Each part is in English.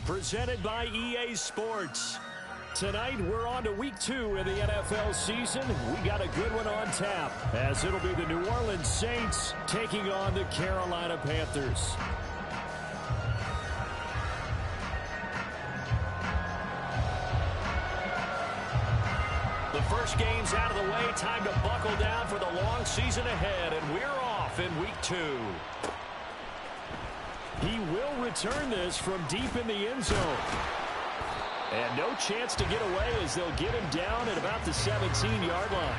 presented by EA Sports. Tonight, we're on to week 2 in the NFL season. We got a good one on tap, as it'll be the New Orleans Saints taking on the Carolina Panthers. The first game's out of the way. Time to buckle down for the long season ahead, and we're off in week 2. He will return this from deep in the end zone. And no chance to get away as they'll get him down at about the 17-yard line.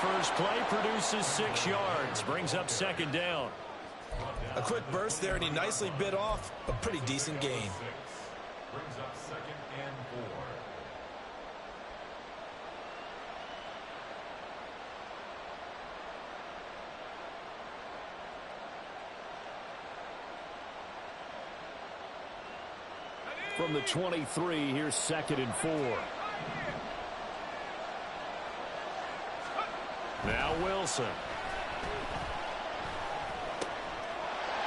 First play produces 6 yards, brings up second down. A quick burst there, and he nicely bit off a pretty decent gain. Brings up second and 4. From the 23, here's second and 4. Now Wilson.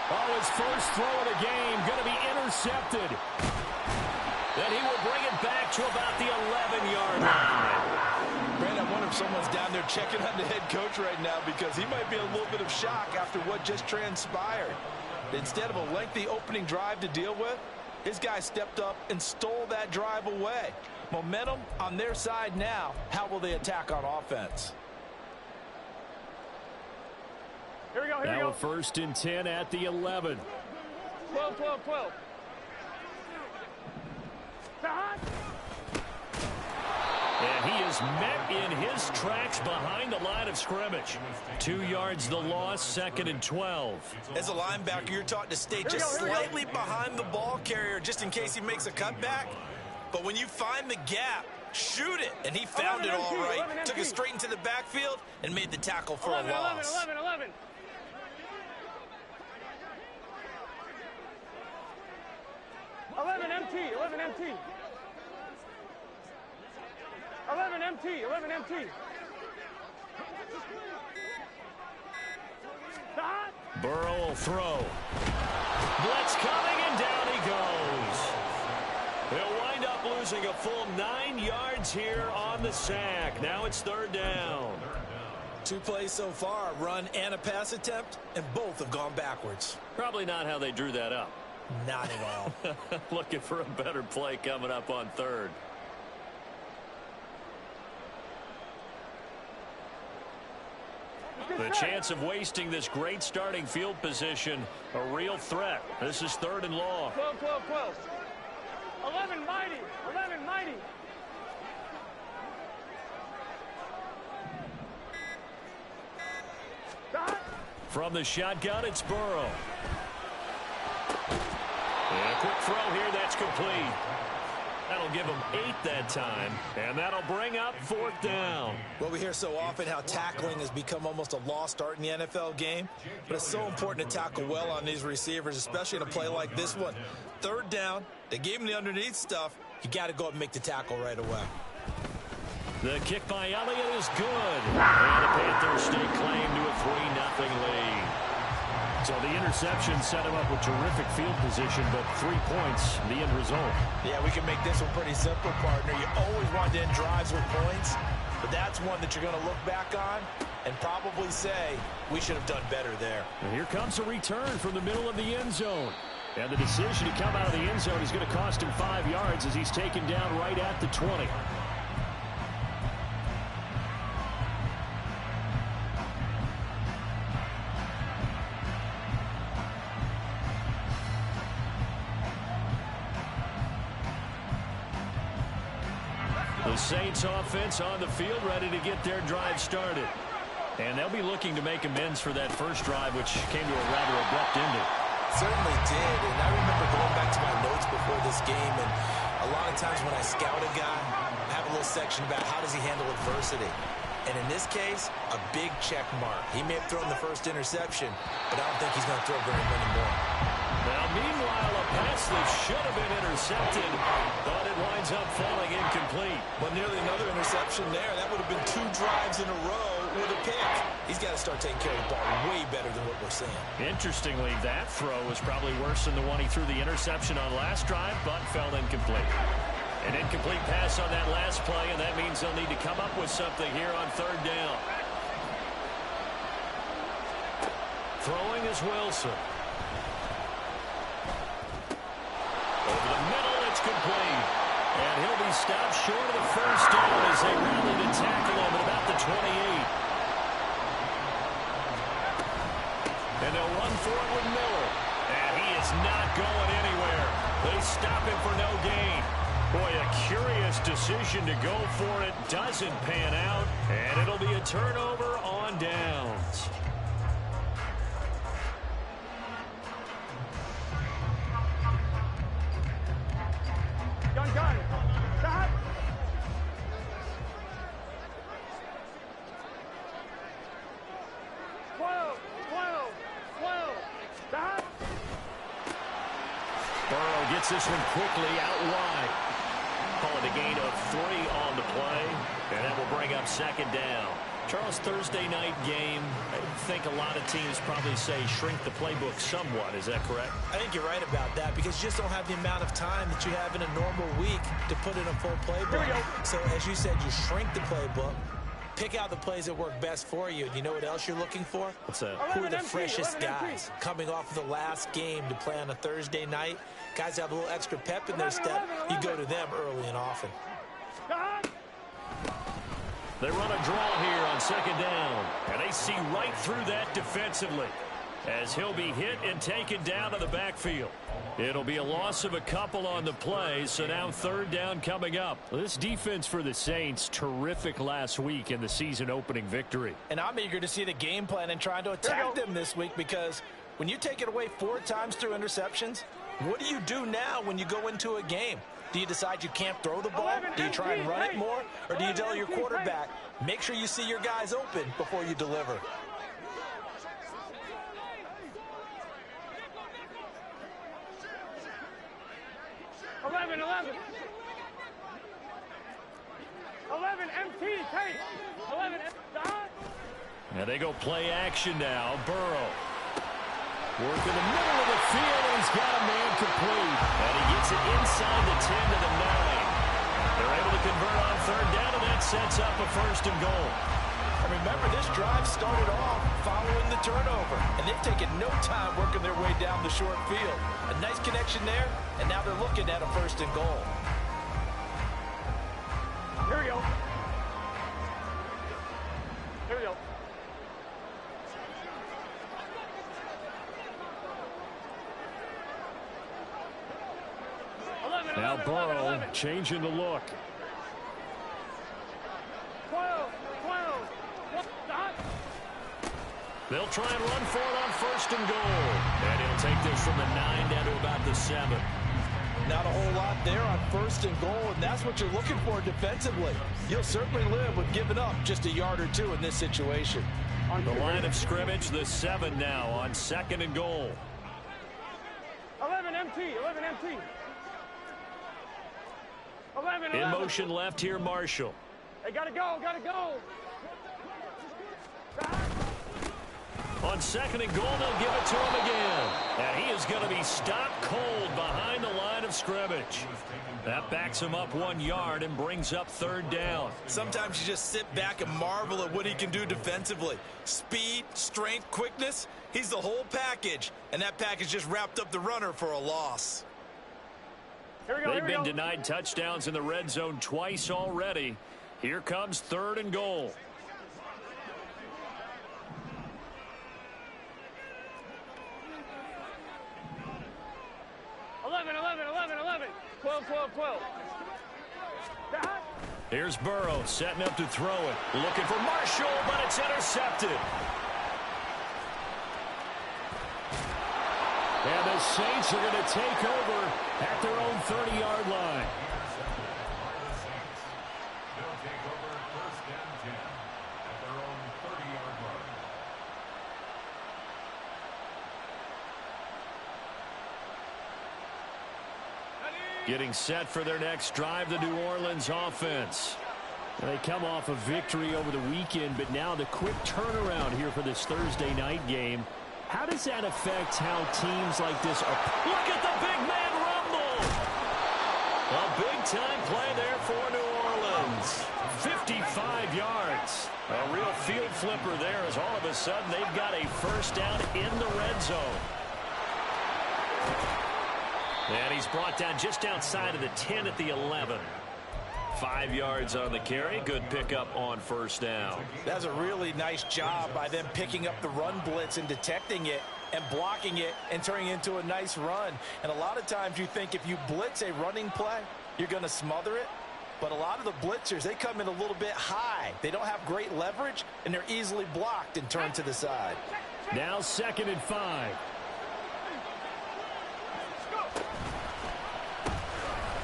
Oh, his first throw of the game going to be intercepted. Then he will bring it back to about the 11-yard line. Brand, I wonder if someone's down there checking on the head coach right now, because he might be in a little bit of shock after what just transpired. Instead of a lengthy opening drive to deal with, his guy stepped up and stole that drive away. Momentum on their side now. How will they attack on offense? Here we go, here we go. Now first and 10 at the 11. 12, 12, 12. And he is met in his tracks behind the line of scrimmage. 2 yards the loss, second and 12. As a linebacker, you're taught to stay just slightly behind the ball carrier just in case he makes a cutback. But when you find the gap, shoot it. And he found it all right. Took it straight into the backfield and made the tackle for a loss. 11. 11 MT, 11 MT. 11 MT, 11 MT. Burrow will throw. Blitz coming, and down he goes. He'll wind up losing a full 9 yards here on the sack. Now it's third down. 2 plays so far, a run and a pass attempt, and both have gone backwards. Probably not how they drew that up. Not at all. Looking for a better play coming up on third. The chance of wasting this great starting field position, a real threat. This is third and long. 12, 12, 12. 11 mighty, 11 mighty. From the shotgun, it's Burrow. And a quick throw here, that's complete. That'll give him 8 that time, and that'll bring up fourth down. Well, we hear so often how tackling has become almost a lost art in the NFL game, but it's so important to tackle well on these receivers, especially in a play like this one. Third down, they gave him the underneath stuff. You got to go up and make the tackle right away. The kick by Elliott is good, and the Panthers stake claim to a 3-0 lead. So the interception set him up with terrific field position, but 3 points, the end result. Yeah, we can make this one pretty simple, partner. You always want to end drives with points, but that's one that you're going to look back on and probably say, we should have done better there. And here comes a return from the middle of the end zone. And the decision to come out of the end zone is going to cost him 5 yards as he's taken down right at the 20. The Saints offense on the field, ready to get their drive started. And they'll be looking to make amends for that first drive, which came to a rather abrupt ending. Certainly did, and I remember going back to my notes before game. And a lot of times when I scout a guy, I have a little section about how does he handle adversity. And in this case, a big check mark. He may have thrown the first interception, but I don't think he's going to throw very many more. Now, meanwhile, a pass that should have been intercepted, but it winds up falling incomplete. But nearly another interception there. That would have been 2 drives in a row with a pick. He's got to start taking care of the ball way better than what we're seeing. Interestingly, that throw was probably worse than the one he threw the interception on last drive, but fell incomplete. An incomplete pass on that last play, and that means they'll need to come up with something here on 3rd down. Throwing is Wilson. Over the middle, it's complete. And he'll be stopped short of the first down as they rally to tackle him at about the 28. And they'll run for it with Miller. And he is not going anywhere. They stop him for no gain. Boy, a curious decision to go for it. Doesn't pan out. And it'll be a turnover on downs. Gun. Stop. Stop. Burrow gets this one quickly out wide. Call it a gain of 3 on the play, and that will bring up 2nd down. Charles, Thursday night game, I think a lot of teams probably say shrink the playbook somewhat. Is that correct? I think you're right about that because you just don't have the amount of time that you have in a normal week to put in a full playbook. So as you said, you shrink the playbook, pick out the plays that work best for you. You know what else you're looking for? What's that? Who are the freshest guys coming off of the last game to play on a Thursday night? Guys have a little extra pep in their step. You go to them early and often. They run a draw here on 2nd down, and they see right through that defensively as he'll be hit and taken down to the backfield. It'll be a loss of a couple on the play, so now 3rd down coming up. This defense for the Saints, terrific last week in the season-opening victory. And I'm eager to see the game plan and trying to attack them this week because when you take it away 4 times through interceptions, what do you do now when you go into a game? Do you decide you can't throw the ball? Do you try and run it more? Or do you tell your quarterback, make sure you see your guys open before you deliver? MT, take. 11, and they go play action now. Burrow. Work in the middle of the field, and he's got a man complete. And he gets it inside the 10 to the 9. They're able to convert on 3rd down, and that sets up a 1st and goal. And remember, this drive started off following the turnover, and they've taken no time working their way down the short field. A nice connection there, and now they're looking at a 1st and goal. Here we go. Now Burrow changing the look. 12. They'll try and run for it on 1st and goal. And he'll take this from the 9 down to about the 7. Not a whole lot there on 1st and goal, and that's what you're looking for defensively. You'll certainly live with giving up just a yard or 2 in this situation. The line of scrimmage, the 7 now on 2nd and goal. 11 MT. 11. In motion left here, Marshall. They gotta go. On 2nd and goal, they'll give it to him again. And he is going to be stopped cold behind the line of scrimmage. That backs him up 1 yard and brings up 3rd down. Sometimes you just sit back and marvel at what he can do defensively. Speed, strength, quickness, he's the whole package. And that package just wrapped up the runner for a loss. They've been denied touchdowns in the red zone twice already. Here comes 3rd and goal. 11. 12. Here's Burrow setting up to throw it. Looking for Marshall, but it's intercepted. And the Saints are going to take over at their own 30-yard Getting set for their next drive, the New Orleans offense. They come off a victory over the weekend, but now the quick turnaround here for this Thursday night game. How does that affect how teams like this are? Look at the big man rumble! A big-time play there for New Orleans. 55 yards. A real field flipper there as all of a sudden they've got a first down in the red zone. And he's brought down just outside of the 10 at the 11. 5 yards on the carry. Good pickup on first down. That's a really nice job by them picking up the run blitz and detecting it and blocking it and turning it into a nice run. And a lot of times you think if you blitz a running play, you're going to smother it. But a lot of the blitzers, they come in a little bit high. They don't have great leverage, and they're easily blocked and turned to the side. Now 2nd and 5.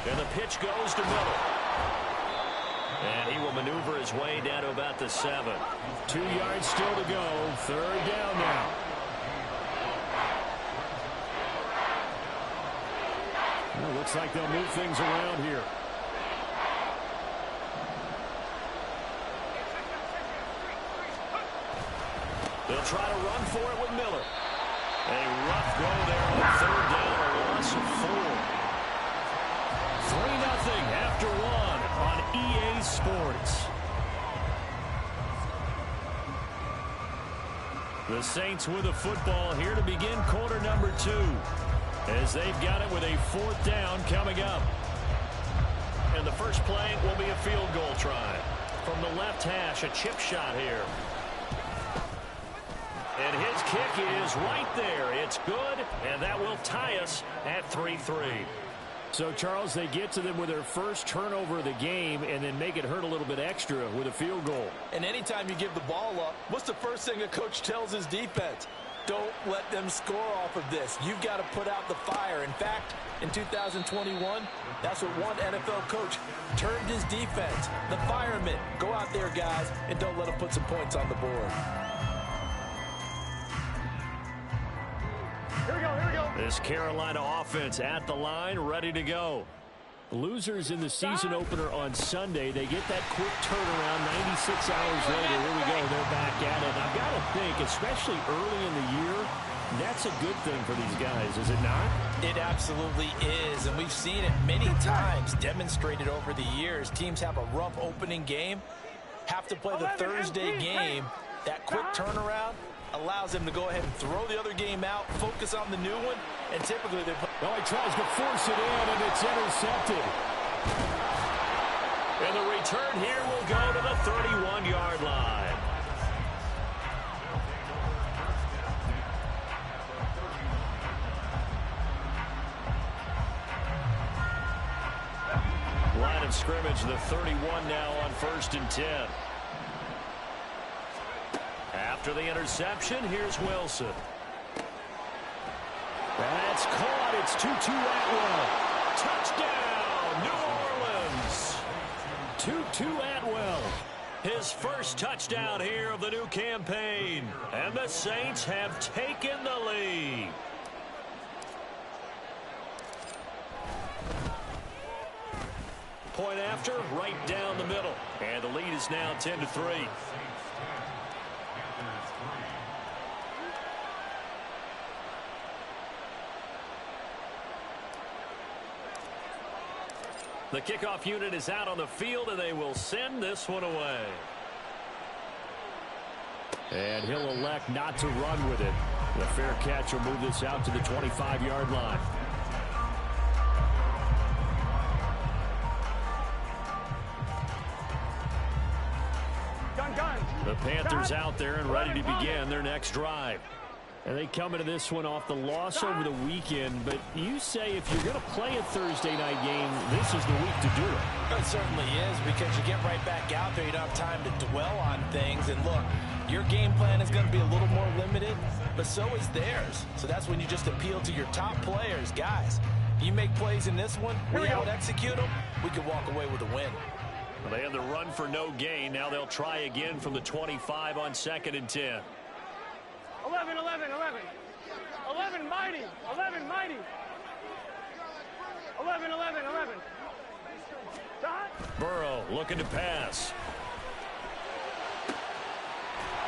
And the pitch goes to Miller. And he will maneuver his way down to about the 7. 2 yards still to go. 3rd down now. Well, looks like they'll move things around here. They'll try to run for it with Miller. A rough go there on 3rd down, a loss of 4. 3-0 after 1 on EA Sports. The Saints with the football here to begin quarter number 2. As they've got it with a 4th down coming up. And the first play will be a field goal try. From the left hash, a chip shot here. And his kick is right there. It's good, and that will tie us at 3-3. So, Charles, they get to them with their first turnover of the game and then make it hurt a little bit extra with a field goal. And anytime you give the ball up, what's the first thing a coach tells his defense? Don't let them score off of this. You've got to put out the fire. In fact, in 2021, that's what one NFL coach termed his defense. The firemen. Go out there, guys, and don't let them put some points on the board. Here we go, here we go. This Carolina offense at the line, ready to go. Losers in the season opener on Sunday. They get that quick turnaround 96 hours later. Here we go. They're back at it. And I've got to think, especially early in the year, that's a good thing for these guys, is it not? It absolutely is, and we've seen it many times demonstrated over the years. Teams have a rough opening game, have to play the Thursday game. That quick turnaround allows them to go ahead and throw the other game out, focus on the new one, and typically they put... Oh, he tries to force it in, and it's intercepted. And the return here will go to the 31-yard line. Line of scrimmage, the 31 now on 1st and 10. After the interception, here's Wilson. That's caught. It's 2-2 Atwell. Touchdown, New Orleans. 2-2 Atwell. His first touchdown here of the new campaign. And the Saints have taken the lead. Point after, right down the middle. And the lead is now 10-3. The kickoff unit is out on the field, and they will send this one away. And he'll elect not to run with it. The fair catch will move this out to the 25-yard line. The Panthers out there and ready to begin their next drive. And they come into this one off the loss over the weekend. But you say if you're going to play a Thursday night game, this is the week to do it. It certainly is, because you get right back out there. You don't have time to dwell on things. And look, your game plan is going to be a little more limited, but so is theirs. So that's when you just appeal to your top players. Guys, you make plays in this one, we out-execute them, we can walk away with a win. Well, they had the run for no gain. Now they'll try again from the 25 on 2nd and 10. 11, 11, 11. 11 mighty. 11 mighty. 11, 11, 11. looking to pass.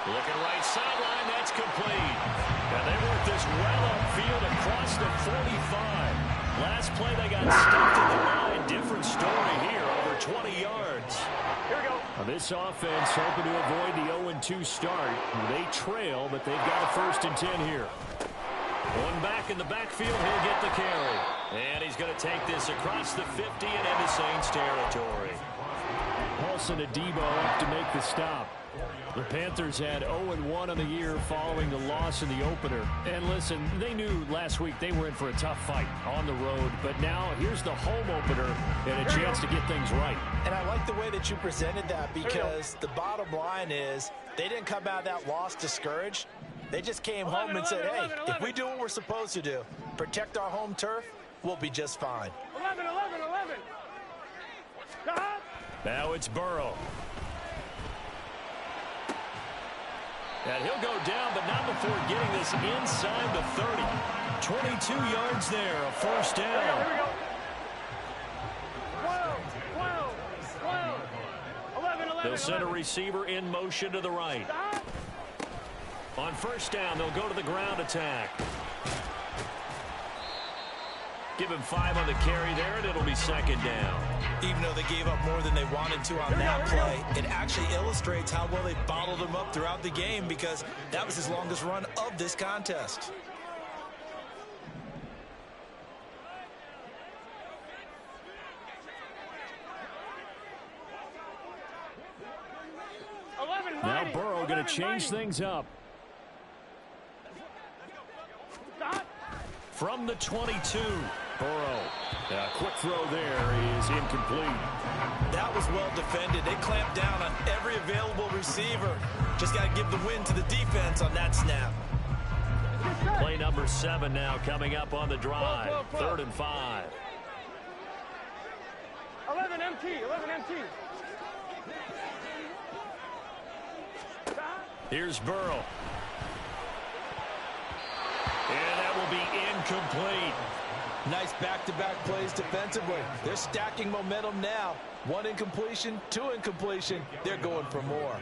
Looking right sideline, that's complete. And they work this well upfield across the 45. Last play, they got stuffed in the line. Different story here, over 20 yards. Here we go. This offense hoping to avoid the 0-2 start. They trail, but they've got a 1st and 10 here. One back in the backfield, he'll get the carry. And he's going to take this across the 50 and into Saints territory. Paulson Adebo up to make the stop. The Panthers had 0-1 on the year following the loss in the opener. And listen, they knew last week they were in for a tough fight on the road. But now here's the home opener and a chance to get things right. And I like the way that you presented that, because the bottom line is they didn't come out of that loss discouraged. They just came home and said, hey, if we do what we're supposed to do, protect our home turf, we'll be just fine. 11. Now it's Burrow. And he'll go down, but not before getting this inside the 30. 22 yards there, a 1st down. Here we go. 12. They'll send a receiver in motion to the right. Stop. On 1st down, they'll go to the ground attack. Give him 5 on the carry there, and it'll be 2nd down. Even though they gave up more than they wanted to on that play, it actually illustrates how well they bottled him up throughout the game, because that was his longest run of this contest. Now Burrow going to change things up. Stop. From the 22, Burrow. A quick throw there is incomplete. That was well defended. They clamped down on every available receiver. Just got to give the win to the defense on that snap. Play number 7 now coming up on the drive. 3rd and 5. 11 MT. Here's Burrow. And that will be incomplete. Nice back-to-back plays defensively. They're stacking momentum now. 1 incompletion, 2 incompletion. They're going for more.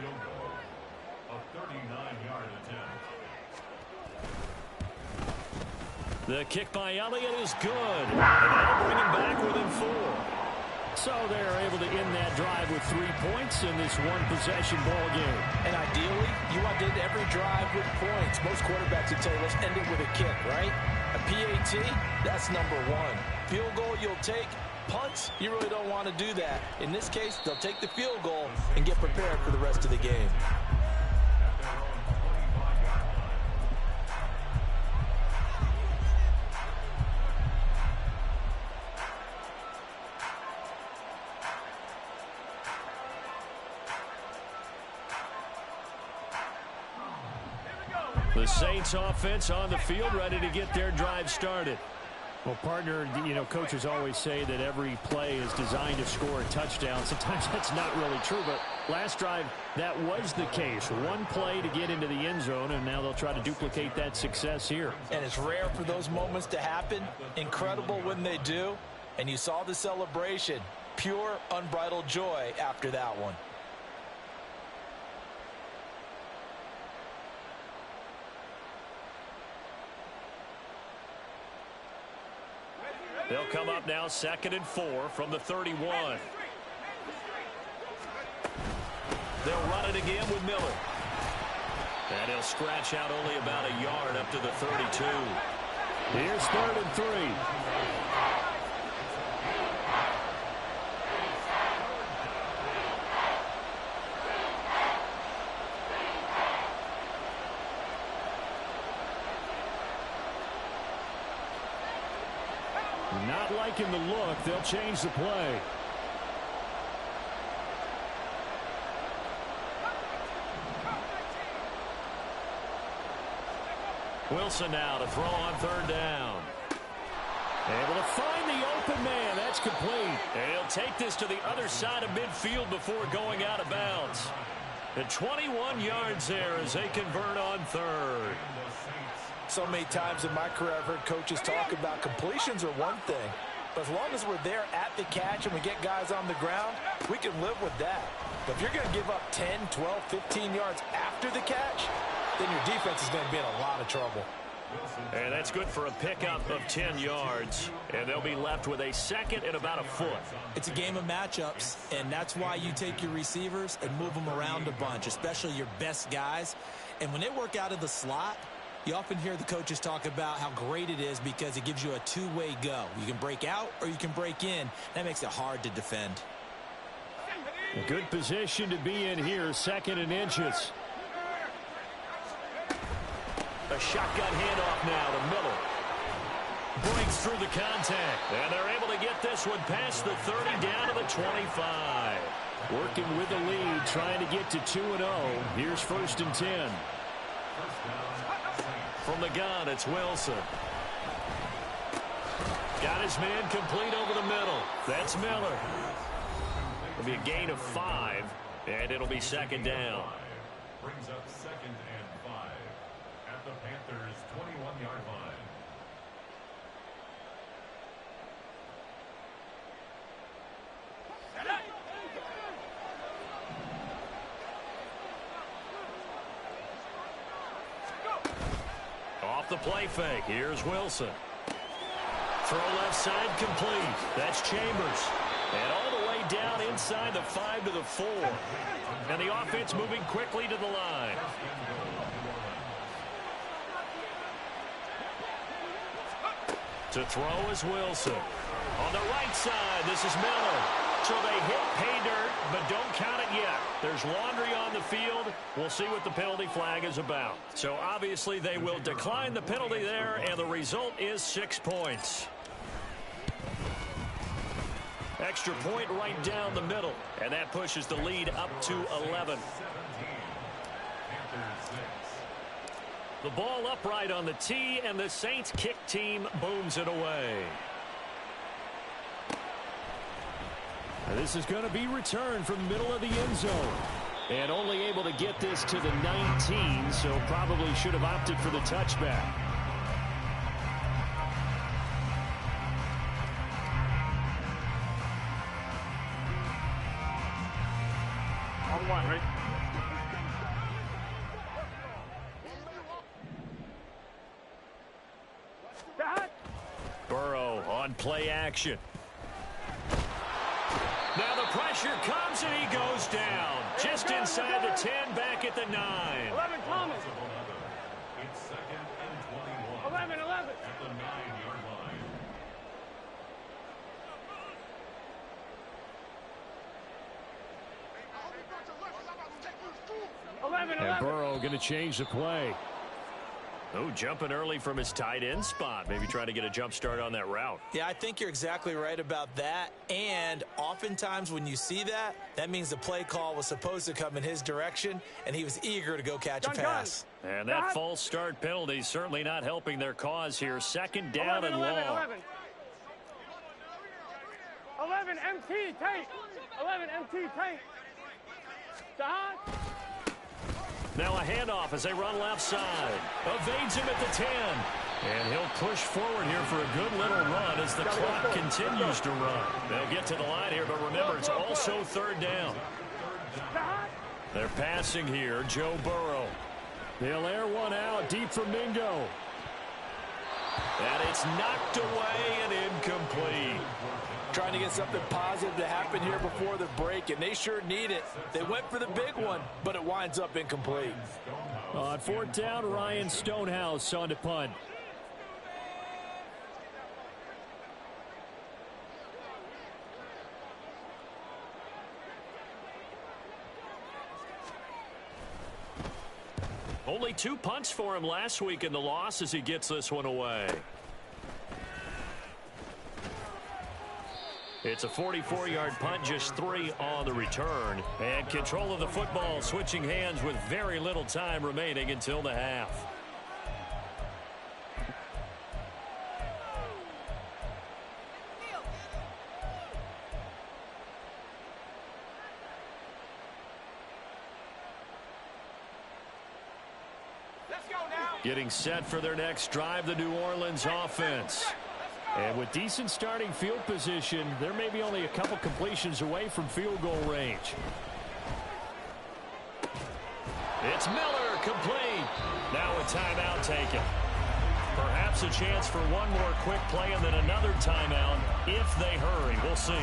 A 39-yard attempt. The kick by Elliott is good. And that'll bring him back within 4. So they're able to end that drive with 3 points in this one-possession ball game. And ideally, you want to end every drive with points. Most quarterbacks would tell you, let's end it with a kick, right? A PAT, that's number 1. Field goal you'll take. Punts, you really don't want to do that. In this case, they'll take the field goal and get prepared for the rest of the game. The Saints offense on the field, ready to get their drive started. Well, partner, coaches always say that every play is designed to score a touchdown. Sometimes that's not really true, but last drive, that was the case. 1 play to get into the end zone, and now they'll try to duplicate that success here. And it's rare for those moments to happen. Incredible when they do. And you saw the celebration. Pure, unbridled joy after that one. They'll come up now 2nd and 4 from the 31. They'll run it again with Miller. And he'll scratch out only about a yard up to the 32. Here's 3rd and 3. Not liking the look. They'll change the play. Wilson now to throw on 3rd down. Able to find the open man. That's complete. And he'll take this to the other side of midfield before going out of bounds. And 21 yards there as they convert on 3rd. So many times in my career I've heard coaches talk about completions are one thing, But as long as we're there at the catch and we get guys on the ground, we can live with that. But if you're going to give up 10, 12, 15 yards after the catch, then your defense is going to be in a lot of trouble. And that's good for a pickup of 10 yards. And they'll be left with a second and about a foot. It's a game of matchups, and that's why you take your receivers and move them around a bunch, especially your best guys. And when they work out of the slot, you often hear the coaches talk about how great it is because it gives you a two-way go. You can break out or you can break in. That makes it hard to defend. A good position to be in here, second and inches. A shotgun handoff now to Miller. Breaks through the contact. And they're able to get this one past the 30 down to the 25. Working with the lead, trying to get to 2-0. Here's 1st and 10. From the gun, it's Wilson. Got his man complete over the middle. That's Miller. It'll be a gain of 5, and it'll be second down. Brings up 2nd and 5 at the Panthers' 21-yard line. Off the play fake. Here's Wilson. Throw left side complete. That's Chambers. And all the way down inside the 5 to the 4. And the offense moving quickly to the line. To throw is Wilson. On the right side, this is Miller. So they hit pay dirt, but don't count it yet. There's laundry on the field. We'll see what the penalty flag is about. So obviously they will decline the penalty there, and the result is 6 points. Extra point right down the middle, and that pushes the lead up to 11. The ball upright on the tee, and the Saints kick team booms it away. This is going to be returned from the middle of the end zone. And only able to get this to the 19, so probably should have opted for the touchback. On one, right? Burrow on play action. Now the pressure comes and he goes down. Just inside the 10, back at the 9. 11 Thomas. It's 2nd and 21 11. at the 9-yard line. And Burrow going to change the play. Oh, jumping early from his tight end spot. Maybe trying to get a jump start on that route. Yeah, I think you're exactly right about that. And oftentimes when you see that, that means the play call was supposed to come in his direction, and he was eager to go catch a pass. And that false start penalty certainly not helping their cause here. Second down 11, and long. 11 MT tank. 11 MT tank. Jahan. Now a handoff as they run left side. Evades him at the 10. And he'll push forward here for a good little run as the clock continues to run. They'll get to the line here, but remember, it's also 3rd down. They're passing here, Joe Burrow. They'll air one out deep for Mingo. And it's knocked away and incomplete. Trying to get something positive to happen here before the break, and they sure need it. They went for the big one, but it winds up incomplete. On 4th down, Ryan Stonehouse on to punt. Only 2 punts for him last week in the loss as he gets this one away. It's a 44-yard punt, just 3 on the return. And control of the football switching hands with very little time remaining until the half. Getting set for their next drive, the New Orleans offense. And with decent starting field position, there may be only a couple completions away from field goal range. It's Miller, complete. Now a timeout taken. Perhaps a chance for one more quick play and then another timeout if they hurry. We'll see.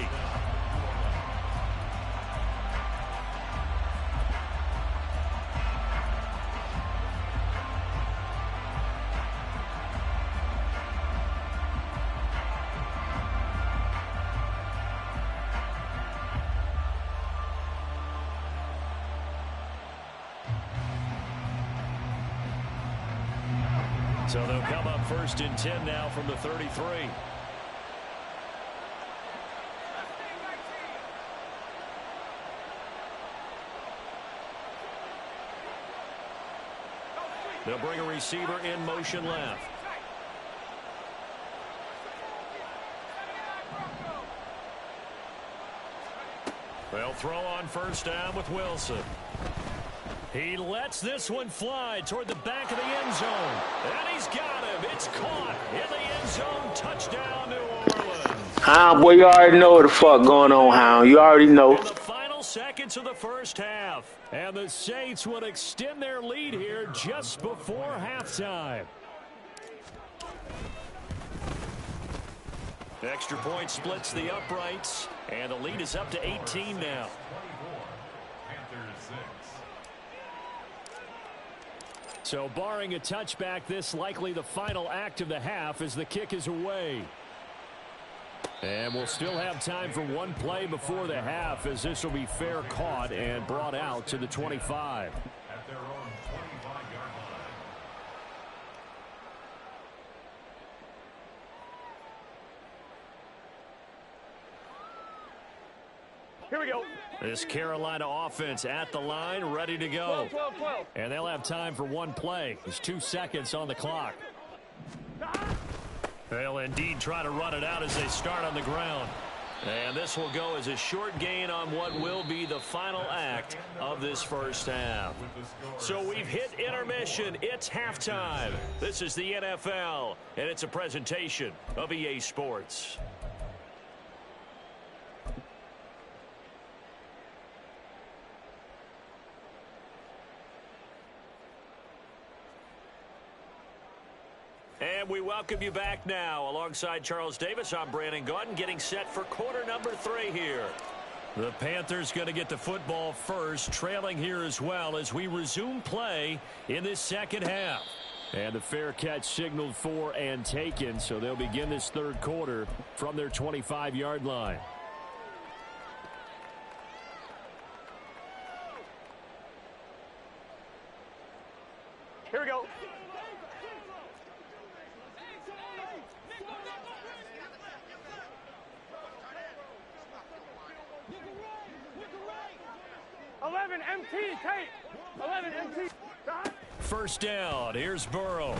So they'll come up 1st and 10 now from the 33. They'll bring a receiver in motion left. They'll throw on 1st down with Wilson. He lets this one fly toward the back of the end zone. And he's got him. It's caught in the end zone. Touchdown, New Orleans. Boy, you already know what the fuck going on, Hound. You already know. In the final seconds of the first half. And the Saints would extend their lead here just before halftime. Extra point splits the uprights. And the lead is up to 18 now. So barring a touchback, this likely the final act of the half as the kick is away. And we'll still have time for one play before the half as this will be fair caught and brought out to the 25. At their own 25-yard line. Here we go. This Carolina offense at the line, ready to go. 12. And they'll have time for one play. There's 2 seconds on the clock. They'll indeed try to run it out as they start on the ground. And this will go as a short gain on what will be the final act of this first half. So we've hit intermission. It's halftime. This is the NFL, and it's a presentation of EA Sports. And we welcome you back now. Alongside Charles Davis, I'm Brandon Gaudin, getting set for quarter number 3 here. The Panthers going to get the football first, trailing here as well as we resume play in this second half. And the fair catch signaled for and taken, so they'll begin this third quarter from their 25-yard line. Here we go. Tape. 11 MT. First down. Here's Burrow.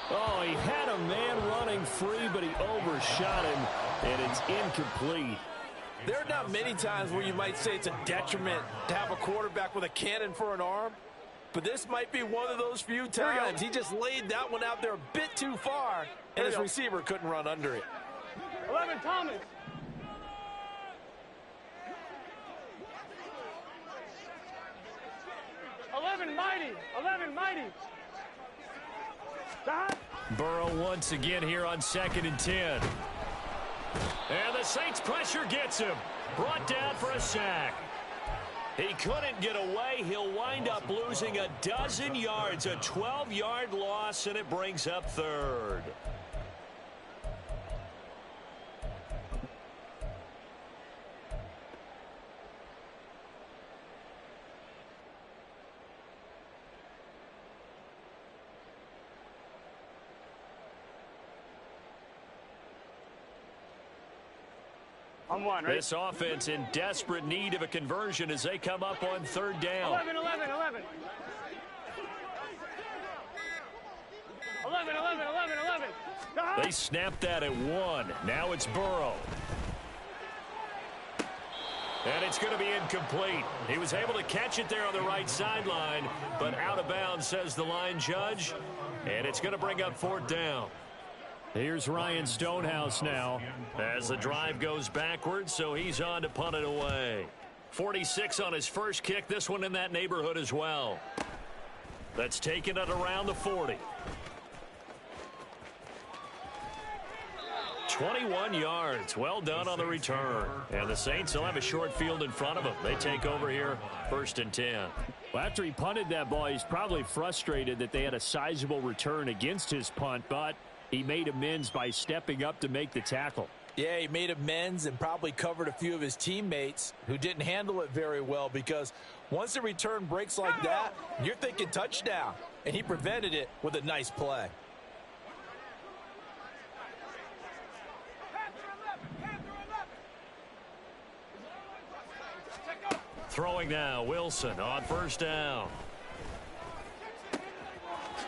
Oh, he had a man running free, but he overshot him, and it's incomplete. There are not many times where you might say it's a detriment to have a quarterback with a cannon for an arm, but this might be one of those few times. He just laid that one out there a bit too far, and his receiver couldn't run under it. 11 Thomas. Mighty. Burrow once again here on 2nd and 10. And the Saints pressure gets him. Brought down for a sack. He couldn't get away. He'll wind up losing a dozen yards. A 12-yard loss, and it brings up 3rd. On 1, right? This offense in desperate need of a conversion as they come up on 3rd down. 11. 11. They snapped that at 1. Now it's Burrow. And it's going to be incomplete. He was able to catch it there on the right sideline, but out of bounds, says the line judge. And it's going to bring up 4th down. Here's Ryan Stonehouse now as the drive goes backwards, so he's on to punt it away. 46 on his first kick, this one in that neighborhood as well. That's taken it around the 40. 21 yards. Well done on the return. And the Saints will have a short field in front of them. They take over here, 1st and 10. Well, after he punted that ball, he's probably frustrated that they had a sizable return against his punt, but he made amends by stepping up to make the tackle. Yeah, he made amends and probably covered a few of his teammates who didn't handle it very well, because once the return breaks like that, you're thinking touchdown. And he prevented it with a nice play. Throwing now, Wilson on 1st down.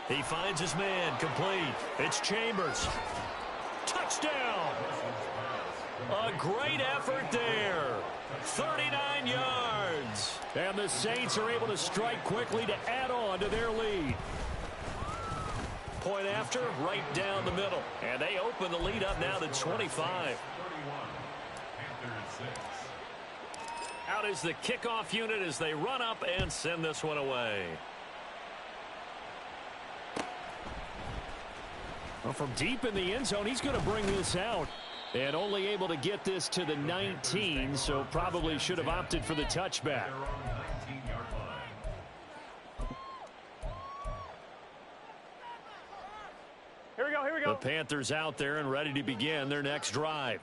He finds his man, complete. It's Chambers. Touchdown! A great effort there. 39 yards. And the Saints are able to strike quickly to add on to their lead. Point after, right down the middle. And they open the lead up now to 25. Out is the kickoff unit as they run up and send this one away. Well, from deep in the end zone, he's going to bring this out. And only able to get this to the 19, so probably should have opted for the touchback. Here we go, here we go. The Panthers out there and ready to begin their next drive.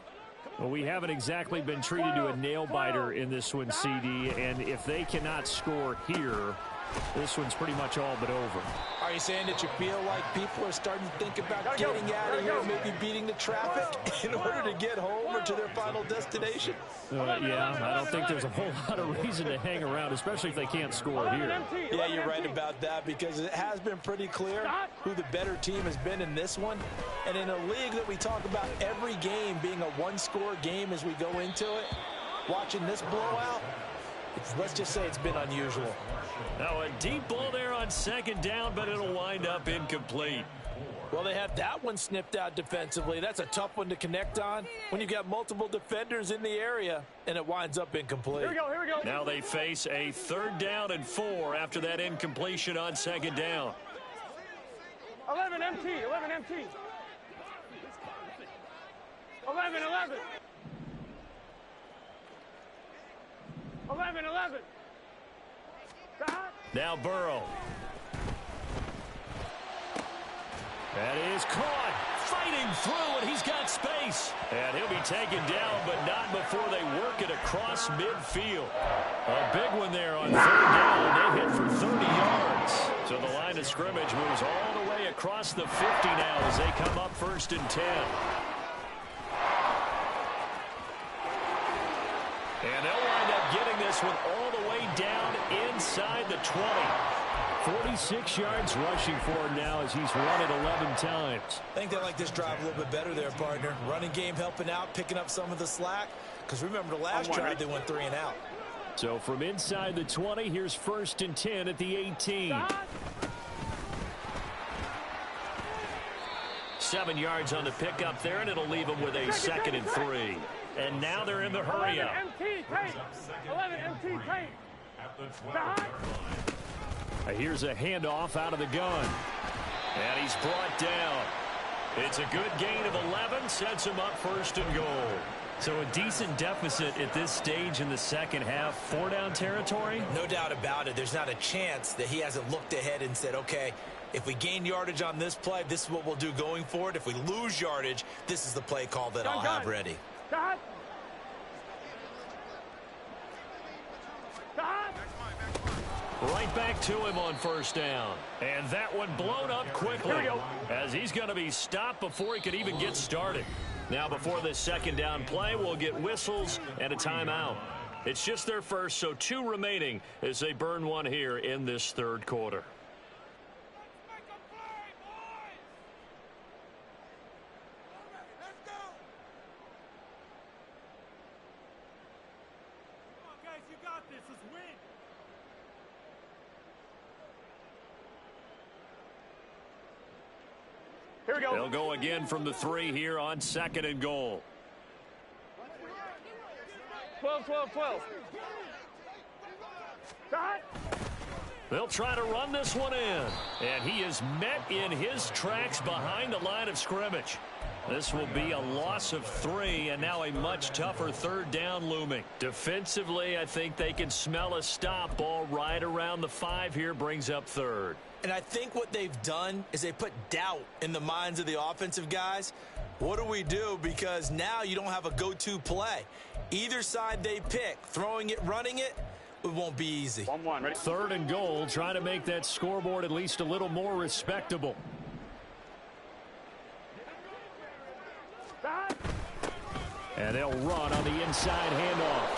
Well, we haven't exactly been treated to a nail-biter in this one, CD, and if they cannot score here, this one's pretty much all but over. Are you saying that you feel like people are starting to think about getting out of here, maybe beating the traffic in order to get home or to their final destination? Yeah, I don't think there's a whole lot of reason to hang around, especially if they can't score here. Yeah, you're right about that, because it has been pretty clear who the better team has been in this one. And in a league that we talk about every game being a one-score game as we go into it, watching this blowout, let's just say it's been unusual. Now a deep ball there on 2nd down, but it'll wind up incomplete. Well, they have that one snipped out defensively. That's a tough one to connect on when you've got multiple defenders in the area, and it winds up incomplete. Here we go, here we go. Now they face a 3rd down and 4 after that incompletion on 2nd down. 11 MT, 11 MT. 11, 11. 11, 11. Now Burrow. That is caught. Fighting through, and he's got space. And he'll be taken down, but not before they work it across midfield. A big one there on 3rd down. They hit for 30 yards. So the line of scrimmage moves all the way across the 50 now as they come up 1st and 10. And they'll wind up getting this one all the way down inside the 20. 46 yards rushing for him now as he's run it 11 times. I think they like this drive a little bit better there, partner. Running game helping out, picking up some of the slack. Because remember, the last drive, they went 3 and out. So from inside the 20, here's 1st and 10 at the 18. 7 yards on the pickup there, and it'll leave them with a 2nd and 3. And now they're in the hurry up. 11 MT, tight. 11 MT, tight. Here's a handoff out of the gun. And he's brought down. It's a good gain of 11, sets him up 1st and goal. So a decent deficit at this stage in the second half. 4-down territory? No doubt about it. There's not a chance that he hasn't looked ahead and said, okay, if we gain yardage on this play, this is what we'll do going forward. If we lose yardage, this is the play call that I'll have ready. Right back to him on 1st down. And that one blown up quickly as he's going to be stopped before he could even get started. Now before this 2nd down play, we'll get whistles and a timeout. It's just their first, so 2 remaining as they burn one here in this 3rd quarter. got this. Let's win. Here we go. They'll go again from the 3 here on 2nd and goal. 12, 12, 12. Got. They'll try to run this one in. And he is met in his tracks behind the line of scrimmage. This will be a loss of 3, and now a much tougher 3rd down looming. Defensively, I think they can smell a stop. Ball right around the 5 here brings up 3rd. And I think what they've done is they put doubt in the minds of the offensive guys. What do we do? Because now you don't have a go-to play. Either side they pick, throwing it, running it, it won't be easy. 1-1, ready? 3rd and goal, trying to make that scoreboard at least a little more respectable. Got. And they'll run on the inside handoff.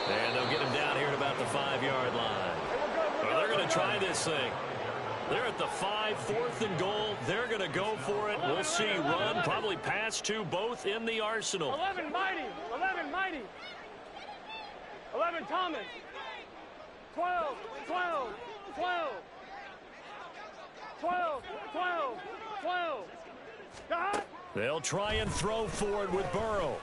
And they'll get him down here at about the 5-yard line. Well, they're going to try this thing. They're at the 5, 4th and goal. They're going to go for it. We'll see. Run, probably pass to both in the arsenal. 11, Mighty. 11, Mighty. 11, Thomas. 12, 12, 12. 12, 12, 12. Got. They'll try and throw for it with Burrow.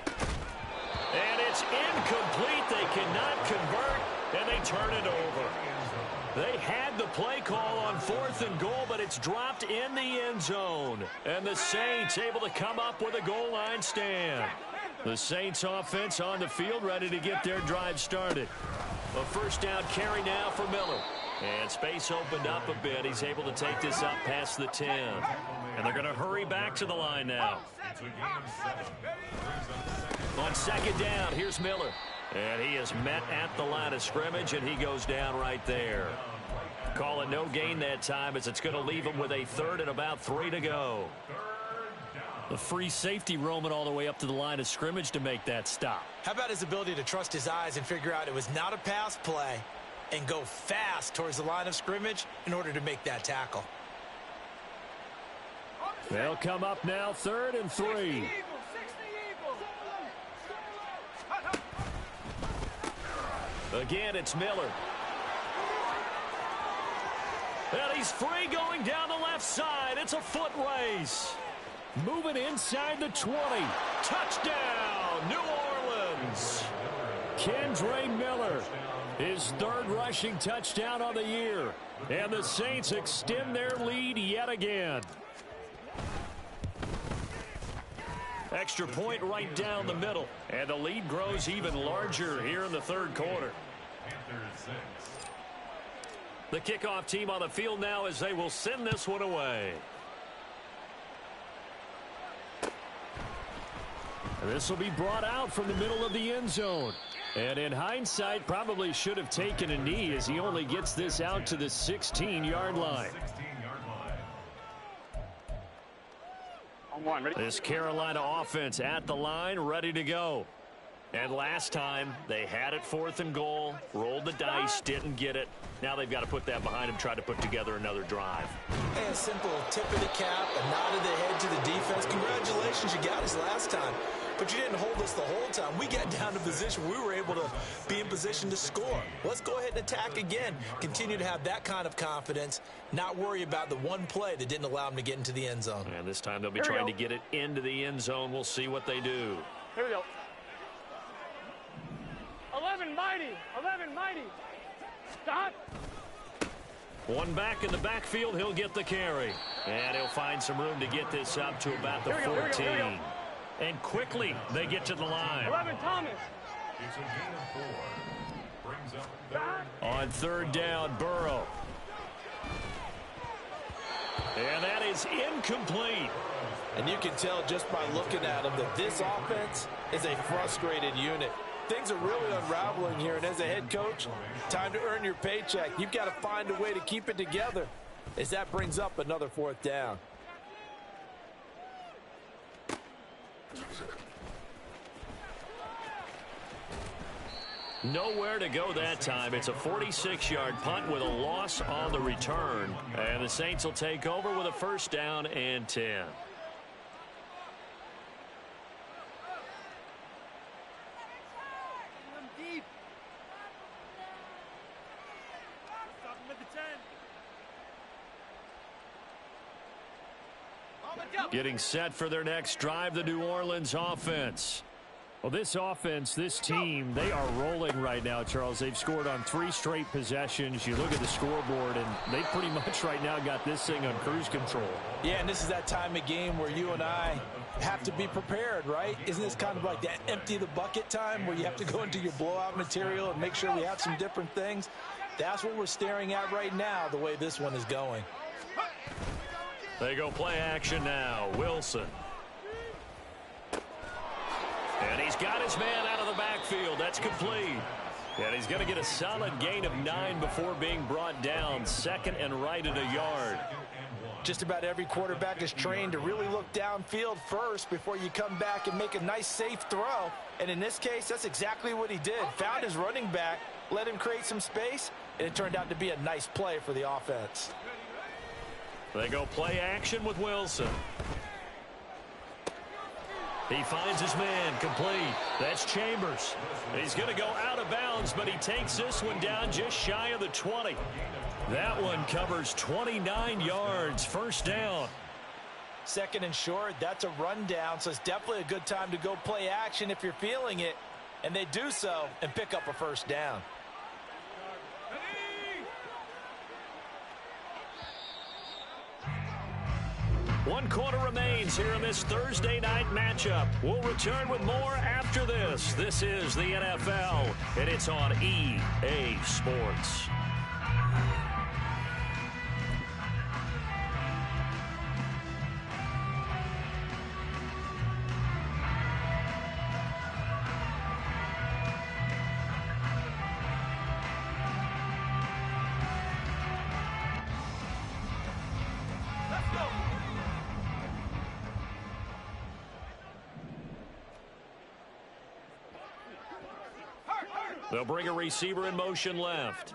And it's incomplete. They cannot convert, and they turn it over. They had the play call on 4th and goal, but it's dropped in the end zone. And the Saints able to come up with a goal line stand. The Saints offense on the field ready to get their drive started. A 1st down carry now for Miller. And space opened up a bit. He's able to take this up past the 10. And they're going to hurry back to the line now. On 2nd down, here's Miller. And he is met at the line of scrimmage, and he goes down right there. Call it no gain that time, as it's going to leave him with a 3rd and about 3 to go. The free safety roaming all the way up to the line of scrimmage to make that stop. How about his ability to trust his eyes and figure out it was not a pass play and go fast towards the line of scrimmage in order to make that tackle. They'll come up now 3rd and 3. Again, it's Miller. And he's free going down the left side. It's a foot race. Moving inside the 20. Touchdown, New Orleans. Kendre Miller, his 3rd rushing touchdown on the year. And the Saints extend their lead yet again. Extra point right down the middle. And the lead grows even larger here in the 3rd quarter. The kickoff team on the field now as they will send this one away. And this will be brought out from the middle of the end zone. And in hindsight, probably should have taken a knee as he only gets this out to the 16-yard line. This Carolina offense at the line, ready to go. And last time, they had it 4th and goal, rolled the dice, didn't get it. Now they've got to put that behind them, try to put together another drive. And a simple tip of the cap, a nod of the head to the defense. Congratulations, you got us last time. But you didn't hold us the whole time. We got down to position. We were able to be in position to score. Let's go ahead and attack again. Continue to have that kind of confidence. Not worry about the one play that didn't allow them to get into the end zone. And this time they'll be trying to get it into the end zone. We'll see what they do. Here we go. 11, Mighty. 11, Mighty. Stop. One back in the backfield. He'll get the carry. And he'll find some room to get this up to about the 14. And quickly, they get to the line. 11, Thomas. It's a gain of 4. Brings up 3rd. On 3rd down, Burrow. And that is incomplete. And you can tell just by looking at him that this offense is a frustrated unit. Things are really unraveling here, and as a head coach, time to earn your paycheck. You've got to find a way to keep it together as that brings up another 4th down. Nowhere to go that time. It's a 46-yard punt with a loss on the return. And the Saints will take over with a 1st down and 10. Getting set for their next drive, the New Orleans offense. Well, this offense, this team, they are rolling right now, Charles. They've scored on 3 straight possessions. You look at the scoreboard, and they pretty much right now got this thing on cruise control. Yeah, and this is that time of game where you and I have to be prepared, right? Isn't this kind of like that empty the bucket time where you have to go into your blowout material and make sure we have some different things? That's what we're staring at right now, the way this one is going. They go play action now. Wilson. And he's got his man out of the backfield. That's complete. And he's going to get a solid gain of 9 before being brought down. Second and right at a yard. Just about every quarterback is trained to really look downfield first before you come back and make a nice, safe throw. And in this case, that's exactly what he did. Found his running back, let him create some space, and it turned out to be a nice play for the offense. They go play action with Wilson. He finds his man, complete. That's Chambers. He's going to go out of bounds, but he takes this one down just shy of the 20. That one covers 29 yards, first down. Second and short, that's a rundown, so it's definitely a good time to go play action if you're feeling it. And they do so and pick up a first down. One quarter remains here in this Thursday night matchup. We'll return with more after this. This is the NFL, and it's on EA Sports. They'll bring a receiver in motion left.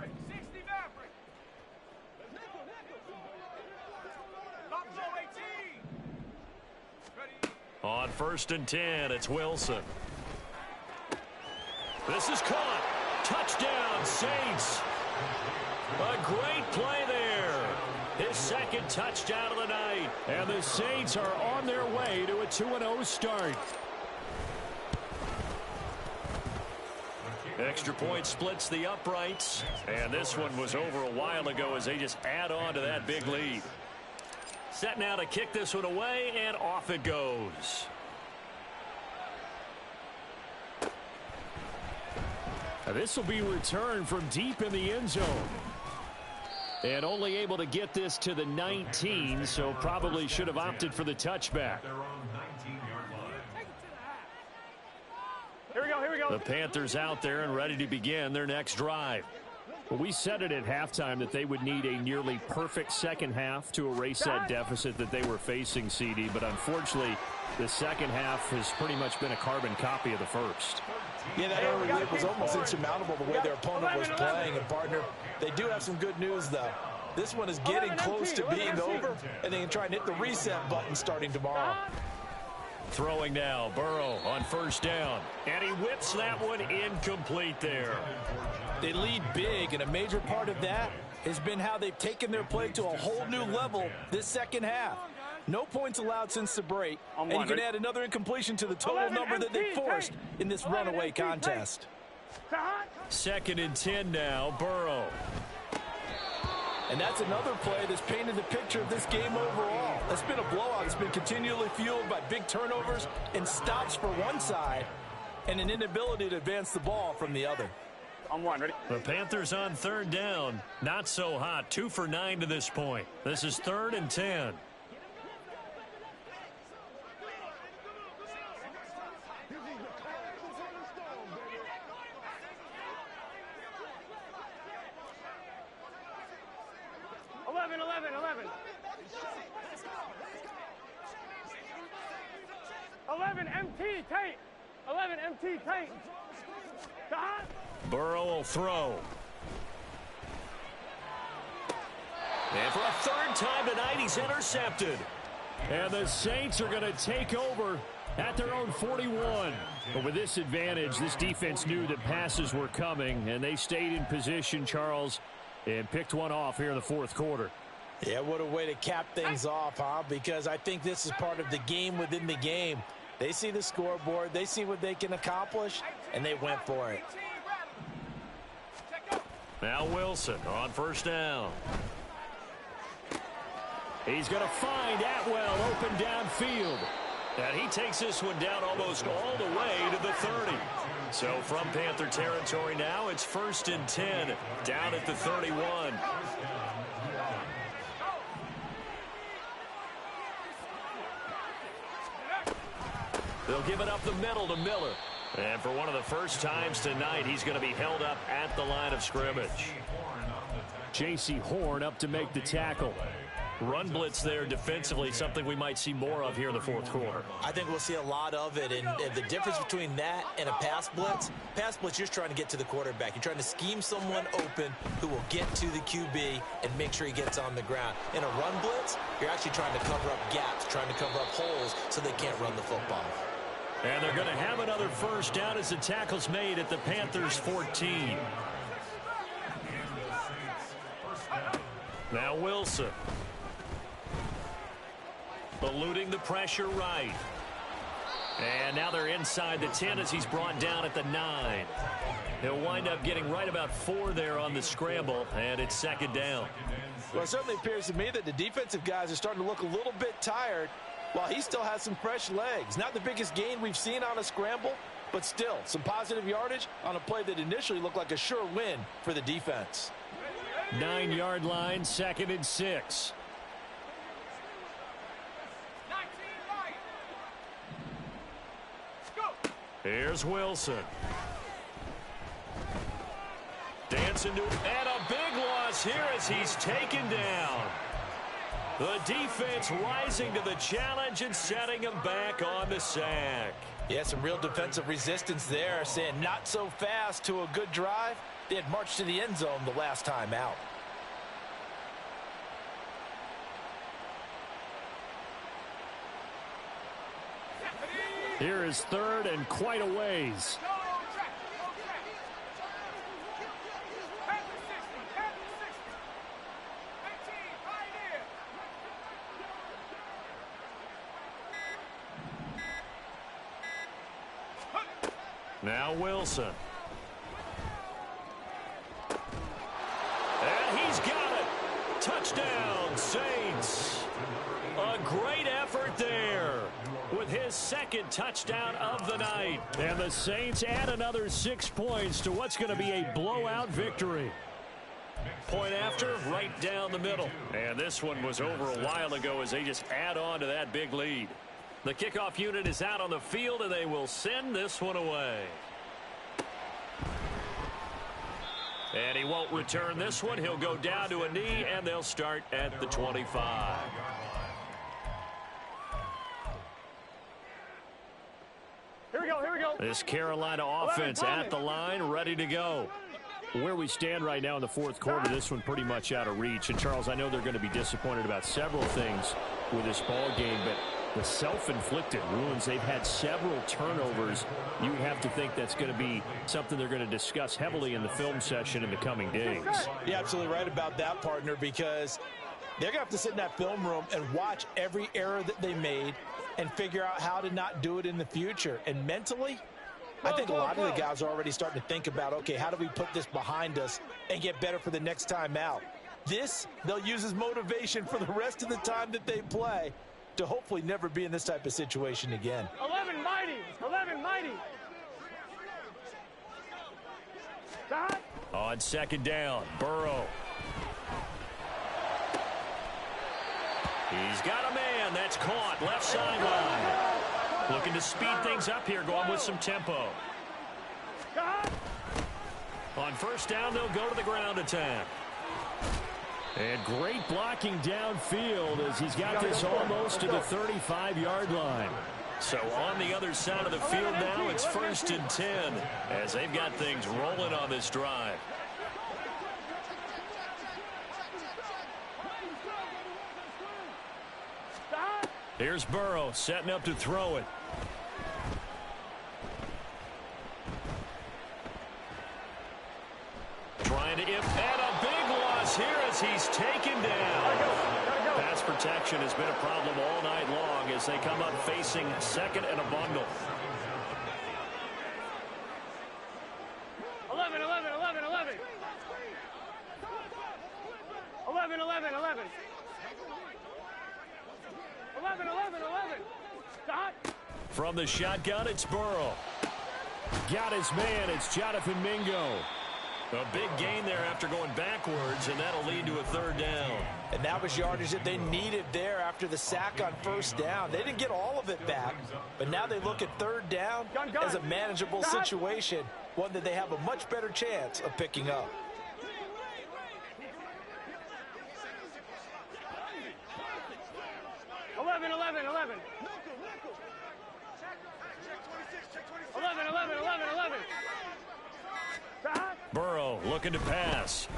On 1st and 10, it's Wilson. This is caught. Touchdown, Saints. A great play there. His second touchdown of the night. And the Saints are on their way to a 2-0 start. Extra point splits the uprights. And this one was over a while ago as they just add on to that big lead. Set now to kick this one away, and off it goes. Now this will be returned from deep in the end zone. And only able to get this to the 19, so probably should have opted for the touchback. Here we go. The Panthers out there and ready to begin their next drive. Well, we said it at halftime that they would need a nearly perfect second half to erase that deficit that they were facing, CD. But unfortunately, the second half has pretty much been a carbon copy of the first. Yeah, that early lead was almost insurmountable the way their opponent was playing. And, partner, they do have some good news, though. This one is getting close to being over, and they can try and hit the reset button starting tomorrow. Throwing now, Burrow on 1st down. And he whips that one incomplete there. They lead big, and a major part of that has been how they've taken their play to a whole new level this second half. No points allowed since the break, and you can add another incompletion to the total number that they forced in this runaway contest. 2nd and 10 now, Burrow. And that's another play that's painted the picture of this game overall. It's been a blowout. It's been continually fueled by big turnovers and stops for one side and an inability to advance the ball from the other. On one, ready? The Panthers on 3rd down. Not so hot. 2 for 9 to this point. This is 3rd and 10. MT tight. Burrow will throw. And for a 3rd time tonight, he's intercepted. And the Saints are going to take over at their own 41. But with this advantage, this defense knew that passes were coming, and they stayed in position, Charles, and picked one off here in the 4th quarter. Yeah, what a way to cap things off, huh? Because I think this is part of the game within the game. They see the scoreboard, they see what they can accomplish, and they went for it. Now Wilson on first down. He's going to find Atwell open downfield. And he takes this one down almost all the way to the 30. So from Panther territory now, it's 1st and 10 down at the 31. They'll give it up the middle to Miller. And for one of the first times tonight, he's going to be held up at the line of scrimmage. J.C. Horn up to make the tackle. Run blitz there defensively, something we might see more of here in the fourth quarter. I think we'll see a lot of it, and the difference between that and a pass blitz, you're just trying to get to the quarterback. You're trying to scheme someone open who will get to the QB and make sure he gets on the ground. In a run blitz, you're actually trying to cover up gaps, trying to cover up holes so they can't run the football. And they're going to have another first down as the tackle's made at the Panthers 14. Now Wilson. Eluding the pressure right. And now they're inside the 10 as he's brought down at the 9. He'll wind up getting right about 4 there on the scramble, and it's 2nd down. Well, it certainly appears to me that the defensive guys are starting to look a little bit tired while he still has some fresh legs. Not the biggest gain we've seen on a scramble, but still some positive yardage on a play that initially looked like a sure win for the defense. 9-yard line, 2nd and 6. Here's Wilson. Dancing to, and a big loss here as he's taken down. The defense rising to the challenge and setting him back on the sack. Yeah, some real defensive resistance there, saying not so fast to a good drive. They had marched to the end zone the last time out. Here is 3rd and quite a ways. Now Wilson. And he's got it. Touchdown, Saints. A great effort there with his 2nd touchdown of the night. And the Saints add another 6 points to what's going to be a blowout victory. Point after, right down the middle. And this one was over a while ago as they just add on to that big lead. The kickoff unit is out on the field, and they will send this one away. And he won't return this one. He'll go down to a knee, and they'll start at the 25. Here we go. This Carolina offense at the line, ready to go. Where we stand right now in the fourth quarter, this one pretty much out of reach. And, Charles, I know they're going to be disappointed about several things with this ball game, but the self-inflicted wounds, they've had several turnovers. You have to think that's going to be something they're going to discuss heavily in the film session in the coming days. You're absolutely right about that, partner, because they're going to have to sit in that film room and watch every error that they made and figure out how to not do it in the future. And mentally, I think a lot of the guys are already starting to think about, okay, how do we put this behind us and get better for the next time out? This, they'll use as motivation for the rest of the time that they play to hopefully never be in this type of situation again. 11 mighty. On 2nd down, Burrow. He's got a man. That's caught. Left sideline. Looking to speed things up here, going with some tempo. On first down, they'll go to the ground attack. And great blocking downfield as he's got this almost to the 35-yard line. So on the other side of the field now, it's 1st and 10 as they've got things rolling on this drive. Here's Burrow setting up to throw it. Trying to and a big loss here as he's taken down. protection has been a problem all night long as they come up facing second and a bundle. 11, 11, 11, 11. 11, 11, 11. 11, 11, 11. Stop. From the shotgun, it's Burrow. Got his man. It's Jonathan Mingo. A big gain there after going backwards, and that'll lead to a third down. And that was yardage that they needed there after the sack on first down. They didn't get all of it back, but now they look at third down as a manageable situation, one that they have a much better chance of picking up. Eleven, 11, 11. 11, 11, 11, 11. Burrow looking to pass.